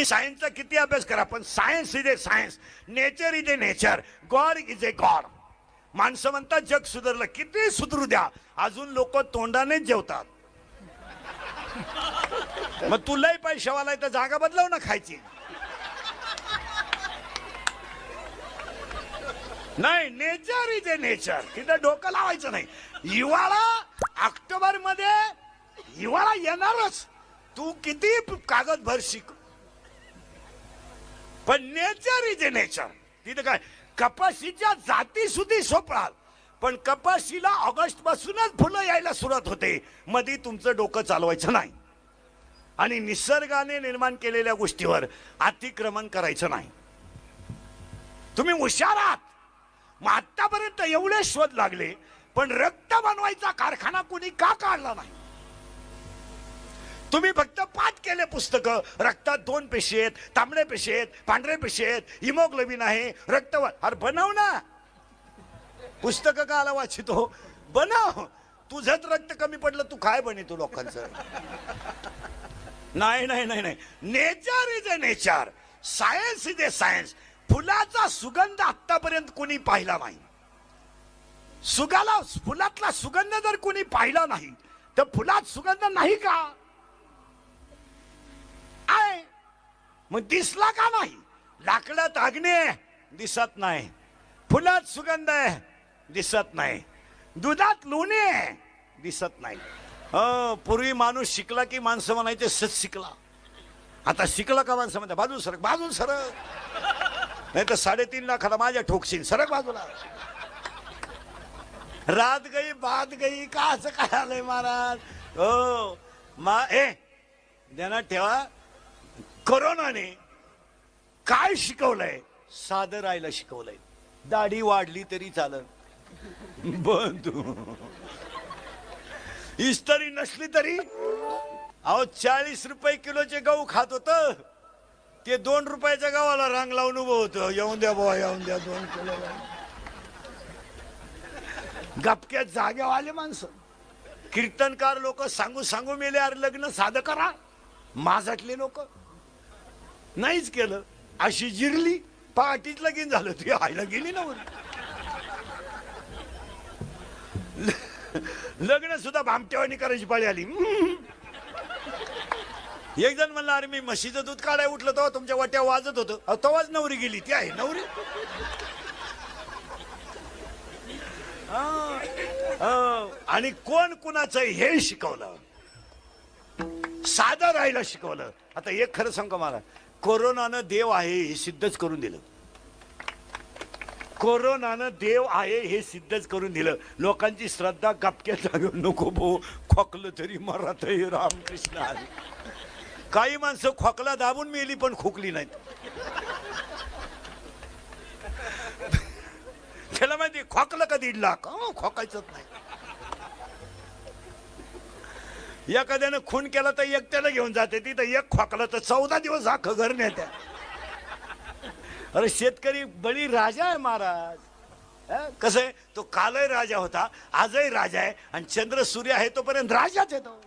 सायन्सचा किती अभ्यास करा, पण science is a science, nature is a nature, God is a god. माणसं म्हणतात जग सुधारलं, किती सुधरू द्या, अजून लोक तोंडानेच जेवतात. मग तुलाही पैशावाला तर जागा बदलव ना खायची. नाही, नेचर इज ए नेचर, तिथं डोकं लावायचं नाही. हिवाळा ऑक्टोबर मध्ये हिवाळा येणारच, तू किती कागद भर शिक, पण नेचर इज ए नेचर. तिथं काय कपाशीच्या जाती सुधी सोपळाल, पण कपाशीला ऑगस्ट पासूनच फुलं यायला सुरुवात होते. मध्ये तुमचं डोकं चालवायचं नाही आणि निसर्गाने निर्माण केलेल्या गोष्टीवर अतिक्रमण करायचं नाही. तुम्ही हुशार आहात. मग आतापर्यंत एवढे शोध लागले, पण रक्त बनवायचा कारखाना कुणी का काढला नाही? तुम्ही फक्त पाठ केले पुस्तक, रक्तात 2 पेशी आहेत, तांबडे पेशी आहेत, पांढरे पेशी आहेत, हिमोग्लोबिन आहे, रक्त. अरे बनव ना, पुस्तक का आला वाचितो, बनव. तुझंच रक्त कमी पडलं, तू काय बनितो लोकांचं? नाही नाही नाही नाही, nature is a nature, science is a science. फुलाचा सुगंध आतापर्यंत कोणी पाहिला नाही. फुलातला सुगंध जर कोणी पाहिला नाही, तर फुलात सुगंध नाही का? आहे, मग दिसला का नाही? लाकडात अग्नी आहे, दिसत नाही. फुलात सुगंध आहे, दिसत नाही. दुधात लोणी आहे, दिसत नाही. पूर्वी माणूस शिकला की माणसं म्हणायचे सच शिकला. आता शिकला का माणसं म्हणतात बाजू सरक, बाजू सरक, नाही तर 3.5 लाखाला माझ्या ठोकशील, सरक बाजूला. रात गई बात गई, का असं काय आलंय महाराज? हो ध्यानात ठेवा, कोरोनाने काय शिकवलंय? साधं राहायला शिकवलंय. दाढी वाढली तरी चालत, बंधू इस्त्री नसली तरी. अहो 40 रुपये किलोचे गहू खात होत, ते 2 रुपयाच्या गव्हाला रांग लावून उभं होतं. येऊन द्या बुवा, येऊन द्या 2 किलो. गपक्यात जागे आले माणसं. कीर्तनकार लोक सांगू सांगू मेले, अरे लग्न साधं करा. माझातले लोक नाहीच केलं, अशी जिरली. पहाटीच लगीन झालं, ती आईला गेली ना. लग्न सुद्धा भामटेवानी करायची पाळी आली. एक जण म्हणला, अरे मी म्हशीचं दूध काढाय उठलं तेव्हा तुमच्या वाट्या वाजत होतं. तेव्हाच नवरी गेली. ती आहे नवरी. आणि कोण कुणाचं हे शिकवलं? साधं राहायला शिकवलं. आता एक खरं सांगू मला, कोरोनानं देव आहे हे सिद्धच करून दिलं. कोरोनानं देव आहे हे सिद्धच करून दिलं. लोकांची श्रद्धा गपक्या जागेवर नको भो, खोकलं तरी मरत आहे. रामकृष्ण हरी. काही माणसं खोकला दाबून मेली पण खोकली नाहीत. त्याला माहिती खोकलं का 1.5 लाख, खोकायचंच नाही. एखाद्यानं खून केला तर एकट्याला घेऊन जाते, तिथं एक खोकला तर 14 दिवस अख्खं घर नेत्या. अरे शेतकरी बळी राजा आहे महाराज. कसं आहे, तो कालही राजा होता, आजही राजा आहे, आणि चंद्र सूर्य आहे तोपर्यंत राजाच येतो.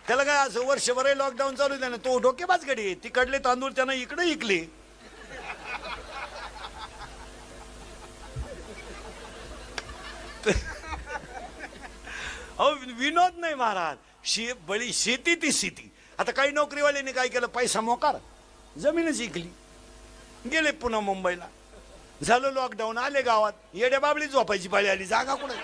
त्याला काय असं वर्षभर लॉकडाऊन चालू आहे ना, तो डोकेबाज गडी. तिकडले तांदूळ त्यानं इकडे इकले. अहो विनोद नाही महाराज. बळी शेती ती शेती. आता काही नोकरीवाल्यांनी काय केलं, पैसा मोकार, जमीनच इकली, गेले पुन्हा मुंबईला. झालं लॉकडाऊन, आले गावात, येड्या बाबळी झोपायची पाळी आली. जागा कुठे?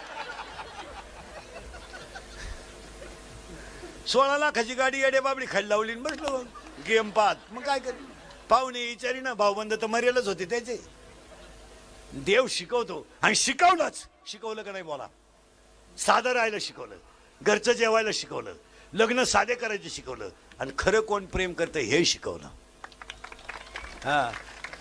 16 लाखाची गाडी येड्या बाबळी खाली लावली, बसलो गेम पाहत. मग काय कर, पाहुणे विचारी ना, भाऊबंद तर मरेलच होते त्याचे. देव शिकवतो, आणि शिकवलंच. शिकवलं का नाही बोला? साधं राहायला शिकवलं, घरचं जेवायला शिकवलं, लग्न साधे करायचे शिकवलं, आणि खरं कोण प्रेम करतं हे शिकवलं. हा,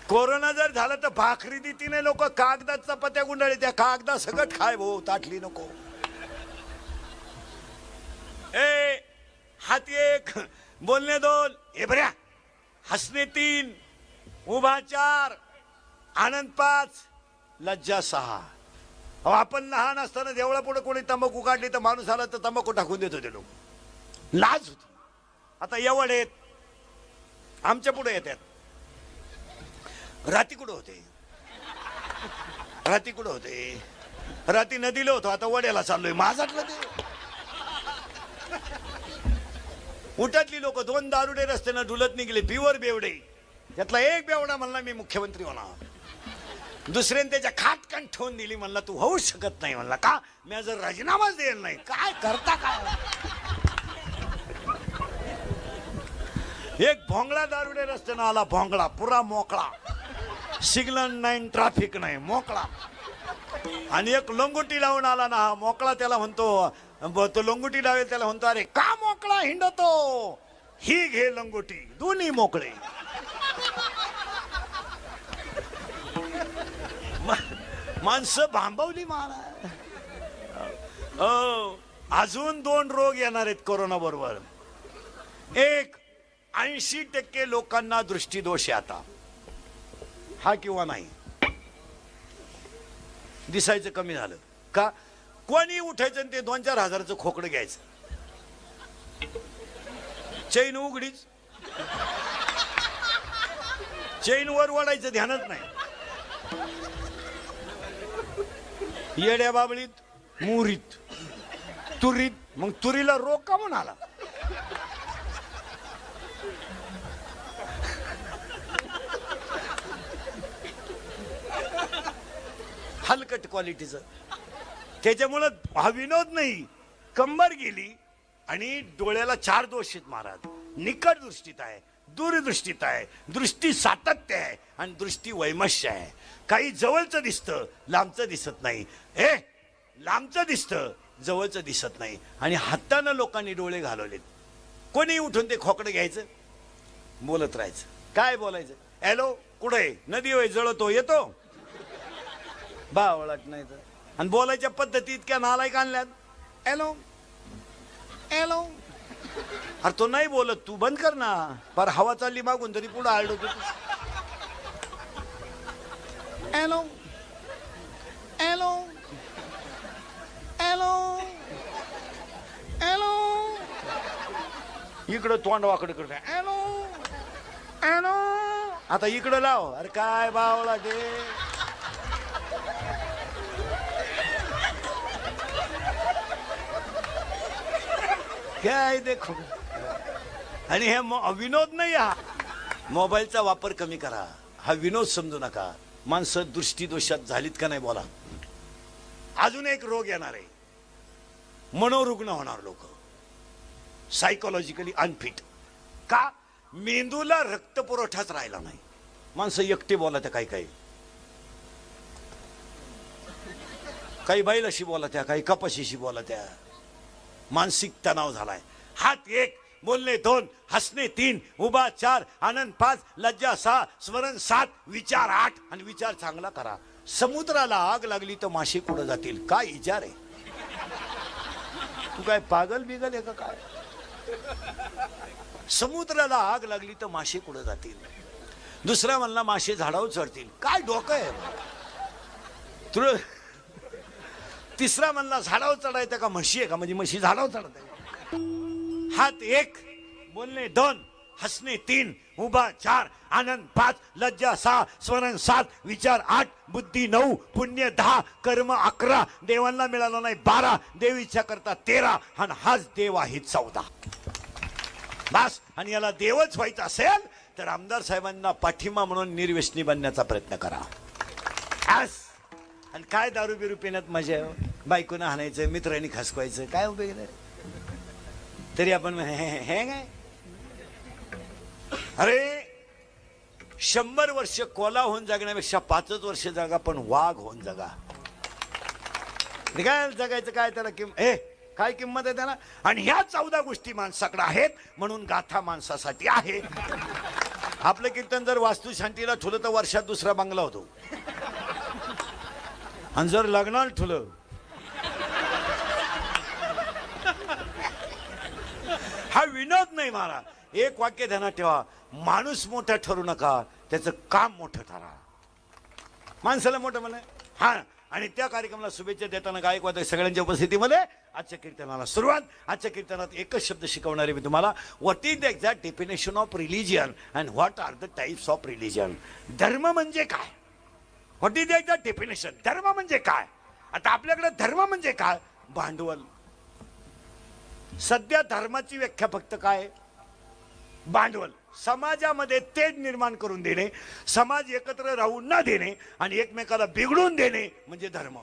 कोरोना जर झाला तर भाकरी देती नाही लोक, कागदात चपात्या गुंडाळी. त्या कागदा सगळं खाय भाऊ, ताटली नको. हात 1, बोलणे 2, हे बऱ्या, हसणे 3, उभा 4, आनंद 5, लज्जा 6. आपण लहान असताना देवळा पुढे कोणी तंबाखू काढली तर माणूस आला तर तंबाखू टाकून देत होते लोक, लाज होती. आता एवढ आहेत, आमच्या पुढे येतात. राती कुठं होते? राती कुठं होते? राती नदीला होतो, आता वड्याला चाललोय. माझातलं ते उठातली लोक 2 दारुडे रस्त्यानं डुलत निघले, प्युअर बेवडे. त्यातला एक बेवडा म्हणला मी मुख्यमंत्री होणार. दुसऱ्याने त्याच्या खाटकन ठेवून दिली, म्हणला तू होऊ शकत नाही. म्हणला का? मी जर राजीनामाच देणार नाही. काय करता काय? एक भोंगळा दारुडे रस्त्यानं आला, भोंगळा पुरा मोकळा, सिग्नल नाही, ट्रॅफिक नाही, मोकळा. आणि एक लंगोटी लावून आला ना, हा मोकळा. त्याला म्हणतो, तो लंगोटी लावेल त्याला म्हणतो, अरे का मोकळा हिंडतो? ही घे लंगोटी, दोन्ही मोकळे. माणसं भांबवली मला. अजून 2 रोग येणार आहेत कोरोना बरोबर. एक, 80% लोकांना दृष्टीदोष आहे आता. हा किंवा नाही, दिसायचं कमी झालं का? कोणी उठायचं आणि ते 2-4 हजाराचं खोकडं घ्यायचं, चैन उघडीच, चैन वर वडायचं ध्यानच नाही. येड्या बाबळीत, मुरीत, तुरीत. मग तुरीला रोग का म्हणून आला? हलकट क्वालिटीचं. त्याच्यामुळं हा विनोद नाही, कंबर गेली. आणि डोळ्याला 4 दोष आहेत महाराज. निकट दृष्टीत आहे, दूरदृष्टीत आहे, दृष्टी सातत्य आहे, आणि दृष्टी वैमश्य आहे. काही जवळचं दिसतं, लांबचं दिसत नाही. लांबचं दिसतं, जवळचं दिसत नाही. आणि हातानं लोकांनी डोळे घालवलेत. कोणी उठून ते खोकडं घ्यायचं, बोलत राहायचं. काय बोलायचं? हॅलो, कुठे? नदी होय, जळतो, येतो. बावळट नाही तर. आणि बोलायच्या पद्धती इतक्या नालायक आणल्यात. Hello hello. अरे तो नाही बोलत, तू बंद कर ना. पर हवा चालली मागून तरी पुढे आळडतो. Hello hello hello hello. इकडं तोंड वाकडं करत. Hello hello. आता इकडं लाव. अरे काय बावळा ते. काय देखो. आणि हे विनोद नाही. हा मोबाईलचा वापर कमी करा, हा विनोद समजू नका. माणसं दृष्टीदोषात झालीत का नाही बोला. अजून एक रोग येणार आहे, मनोरुग्ण होणार लोक, सायकोलॉजिकली अनफिट. का? मेंदूला रक्तपुरवठाच राहिला नाही. माणसं एकटे बोलत, काही बैलाशी बोलत्या, काही कपाशीशी बोलत्या. मानसिक तणाव झालाय. हात 1, बोलणे 2, हसणे 3, उभा 4, आनंद 5, लज्जा 6, स्मरण 7, विचार 8. आणि विचार चांगला करा. समुद्राला आग लागली तर मासे कुठं जातील? काय विचार आहे? तू काय पागल बिगल आहे का काय? समुद्राला आग लागली तर मासे कुठं जातील? दुसरा म्हणला मासे झाडावर चढतील. काय डोकं आहे तुला? तिसरा म्हणला झाडावर चढायचं का म्हशी आहे का? म्हणजे म्हशी झाडावर चढत आहे. हात 1, बोलणे 2, हसणे 3, उभा 4, आनंद 5, लज्जा 6, स्मरण 7, विचार 8, बुद्धी 9, पुण्य 10, कर्म 11, देवांना मिळालं नाही 12, देव इच्छा करता 13, आणि हाच देव आहे 14. बस. आणि याला देवच व्हायचं असेल तर आमदार साहेबांना पाठिंबा म्हणून निर्व्यसनी बनण्याचा प्रयत्न करा. आणि काय दारू बिरू पिण्यात मजा आहे? बायकोनं हाणायचं, मित्रांनी खसकवायचं, काय उपयोग नाही. तरी आपण हे काय? अरे 100 वर्ष कोला होऊन जगण्यापेक्षा 5च वर्ष जगा, पण वाघ होऊन जगा. काय जगायचं काय? त्याला काय किंमत आहे त्याला? आणि ह्या 14 गोष्टी माणसाकडे आहेत, म्हणून गाथा माणसासाठी आहे. आपलं कीर्तन जर वास्तुशांतीला ठुलं तर वर्षात 2रा बंगला होतो. आणि जर लग्नाला ठुलं, हा विनोद नाही मारा. एक वाक्य ध्यानात ठेवा, माणूस मोठा ठरू नका, त्याचं काम मोठं ठरा. माणसाला मोठं म्हणा. हा. आणि त्या कार्यक्रमाला शुभेच्छा देताना गायकवाद सगळ्यांच्या उपस्थितीमध्ये आजच्या कीर्तनाला सुरुवात. आजच्या कीर्तनात एकच शब्द शिकवणारे मी तुम्हाला. What is the exact definition of religion and what are the types of religion. धर्म म्हणजे काय? What is the exact definition. धर्म म्हणजे काय? आता आपल्याकडे धर्म म्हणजे काय? भांडवल. सध्या धर्माची व्याख्या फक्त काय? भांडवल. समाजामध्ये तेज निर्माण करून देणे, समाज एकत्र राहू न देणे आणि एकमेकाला बिघडून देणे म्हणजे धर्म,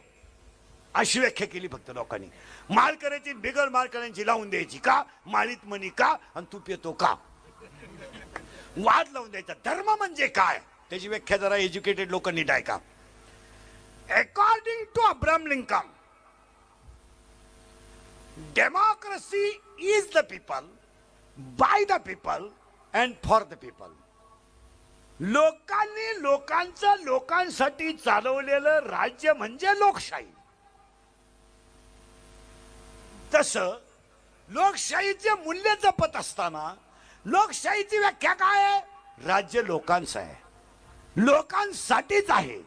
अशी व्याख्या केली फक्त लोकांनी. माळ करायची, बिगर माळ करायची लावून द्यायची का? माळीत म्हणी का आणि तू पितो का? वाद लावून द्यायचा. धर्म म्हणजे काय त्याची व्याख्या जरा एज्युकेटेड लोकांनी ऐका. According to Abraham Lincoln, democracy is the people, by the people and for the people. लोकांनी लोकांचं लोकांसाठी चालवलेलं राज्य म्हणजे लोकशाही. तसं लोकशाहीचे मूल्य जपत असताना लोकशाहीची व्याख्या काय आहे? राज्य लोकांचं आहे, लोकांसाठीच आहे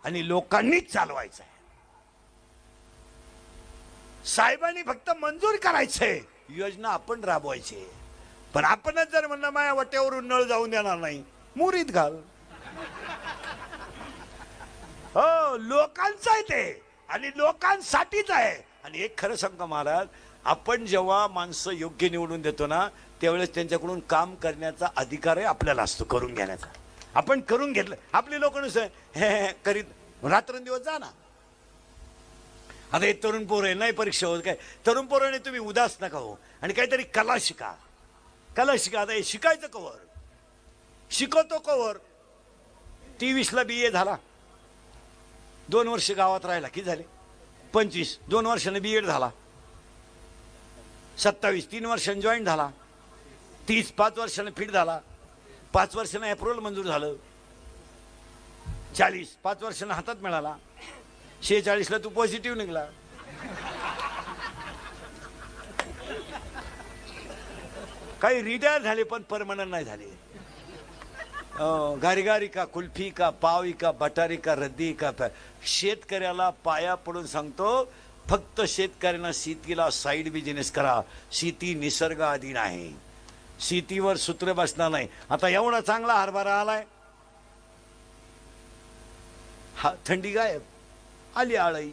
आणि लोकांनीच चालवायचं आहे. साहेबांनी फक्त मंजूर करायचंय, योजना आपण राबवायची. पण आपणच जर म्हणलं माझ्या वाट्यावरून नळ जाऊन देणार नाही, मुरीत घाल. हो, लोकांचं आहे ते आणि लोकांसाठीच आहे. आणि एक खरं सांगतो महाराज, आपण जेव्हा माणसं योग्य निवडून देतो ना, त्यावेळेस त्यांच्याकडून काम करण्याचा अधिकार आहे आपल्याला असतो, करून घेण्याचा. आपण करून घेतलं. आपली लोक नुसतं हे करीत रात्रंदिवस जा ना. आता हे तरुण पोर आहे, नाही परीक्षा होत काय, तरुण पोराने तुम्ही उदास नका हो आणि काहीतरी कला शिका. कला शिका. आता हे शिकायचं कवर, शिकवतो कवर. 23ला BA झाला, 2 वर्ष गावात राहिला, किती झाले? 25. 2 वर्षाने B.Ed झाला. 27 3 वर्षांनी जॉईन झाला. 30 5 वर्षाने फिट झाला. 5 वर्षाने अप्रुव्हल मंजूर झालं. 40 5 वर्षाने हातात मिळाला. 46ला तू पॉझिटिव्ह निघला. काही रिटायर झाले पण परमनंट नाही झाले. गारीगारी का, कुल्फी का, पावी का, बटारी का, रद्दी का. शेतकऱ्याला पाया पडून सांगतो, फक्त शेतकऱ्यांना शेतीला साईड बिझनेस करा. शेती निसर्ग अधीन आहे, शेतीवर सूत्र बसणार नाही. आता एवढा चांगला हरभरा आलाय, हा थंडी गायब, आली आळई,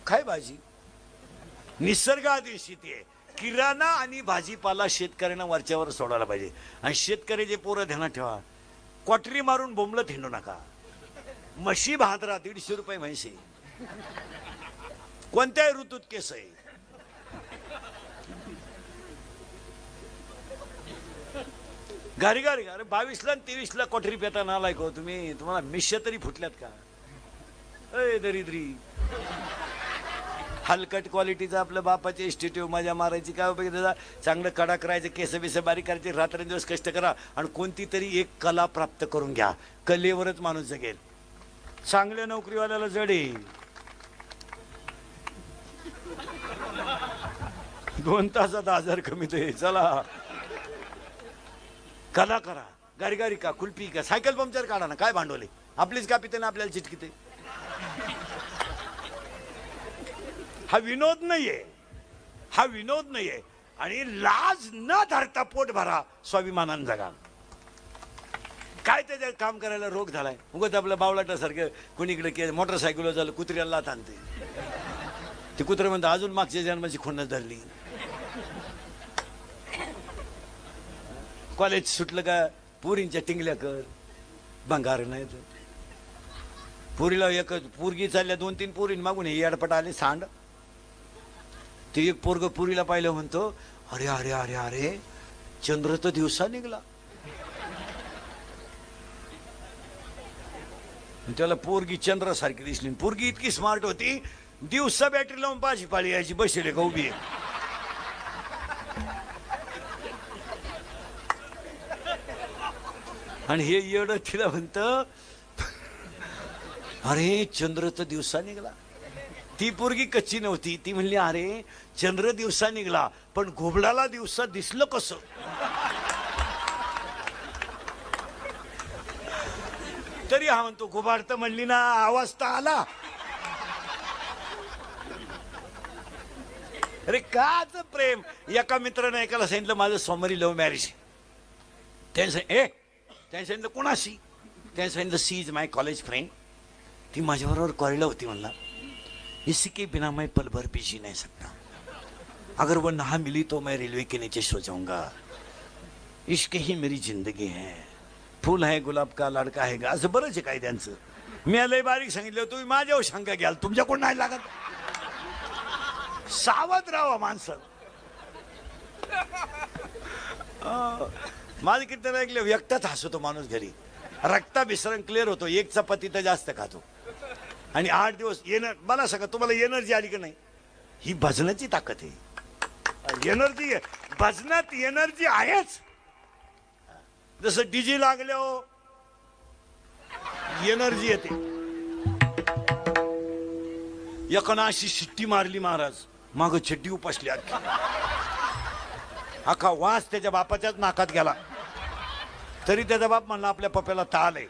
काय भाजी. निसर्ग अधीन शेती आहे. किराणा आणि भाजीपाला शेतकऱ्यांना वरच्यावर सोडायला पाहिजे. आणि शेतकऱ्याचे पोरं ध्यानात ठेवा, क्वाटरी मारून बोंबलत हिंडू नका. म्हशी भादरा 150 रुपये म्हैशी, कोणत्याही ऋतूत केस आहे. गारी गारी. अरे 22ला आणि 23ला क्वाटरी पेता नालाय को तुम्ही. तुम्हाला मिश्या तरी फुटल्यात का? अय दरिद्री. हलकट क्वालिटीचा आपल्या बापाचे इन्स्टिट्यूट मजा मारायची काय उपयोग त्याचा? चांगलं कडा करायचं, केस बिस बारीक करायचे, रात्रंदिवस कष्ट करा आणि कोणती तरी एक कला प्राप्त करून घ्या. कलेवरच माणूस जगेल. चांगल्या नोकरीवाल्याला जडे 2 तासात 1000 कमी ते. चला कला करा. गारी गारी का, कुल्फी का, सायकल पंक्चर काढा ना. काय भांडवले आपलीच का पिते ना आपल्याला चिटकिते. हा विनोद नाहीये, हा विनोद नाहीये. आणि लाज न धरता पोट भरा, स्वाभिमानानं जगा. काय त्याच्यात काम करायला रोग झालाय. उगाच आपल्या बावलाटासारखं कोणीकडे के मोटरसायकलवर झालं, कुत्र्याला आणते. ते कुत्रे म्हणतात अजून मागच्या जन्माची खुन्नस धरली. कॉलेज सुटलं का पुरींच्या टिंगल्या कर, भंगार नाही तर. पुरीला एक पोरगी चालल्या, 2-3 पोरीन मागून हे अडपट आले सांड. ते एक पोरग पुरीला पाहिलं, म्हणतो अरे अरे अरे अरे चंद्र तर दिवसा निघला. त्याला पोरगी चंद्रासारखी दिसली. पोरगी इतकी स्मार्ट होती, दिवसा बॅटरी लावून भाजीपाळी यायची, बसले का उभी. आणि हे येड तिला म्हणत अरे चंद्र तर दिवसा निघला. ती पोरगी कच्ची नव्हती. ती म्हणली अरे चंद्र दिवसा निघला पण घोबडाला दिवसा दिसलं कसं. तरी हा म्हणतो घोबाड तर म्हणली ना, आवाज तर आला. अरे काच प्रेम. एका मित्राने एकाला सांगितलं माझं सोमवारी लव्ह मॅरेज. त्याने सांगितलं कोणाशी? त्याने सांगितलं she is my college friend. ती माझ्याबरोबर कॉलेजला होती. म्हणला इसी के बिना मैं पल भर भी जी नहीं सकता. अगर वो ना मिली तो मैं रेलवे के नीचे सो जाऊंगा. इश्क ही मेरी जिंदगी है. फूल है गुलाब का लडका है का. असं बरंच आहे काय त्यांचं. मी लय बारीक सांगितलं तुम्ही माझ्यावर शंका घ्याल. तुमच्याकडून नाही लागत. सावध राहा माणसं. माझं कीर्तन ऐकलं व्यक्तच हसतो माणूस घरी. रक्ताभिसरण क्लिअर होतो. एक चपाती तर जास्त खातो आणि 8 दिवस मला सांगा तुम्हाला एनर्जी आली की नाही? ही भजनाची ताकद आहे. एनर्जी भजनात एनर्जी आहेच. जसं डीजी लागले हो एनर्जी येते. एकानं अशी शिट्टी मारली महाराज माग छड्डी उपसली. अख्खा वास त्याच्या बापाच्याच नाकात गेला. तरी त्याचा बाप म्हणला आपल्या पप्याला ताल आहे.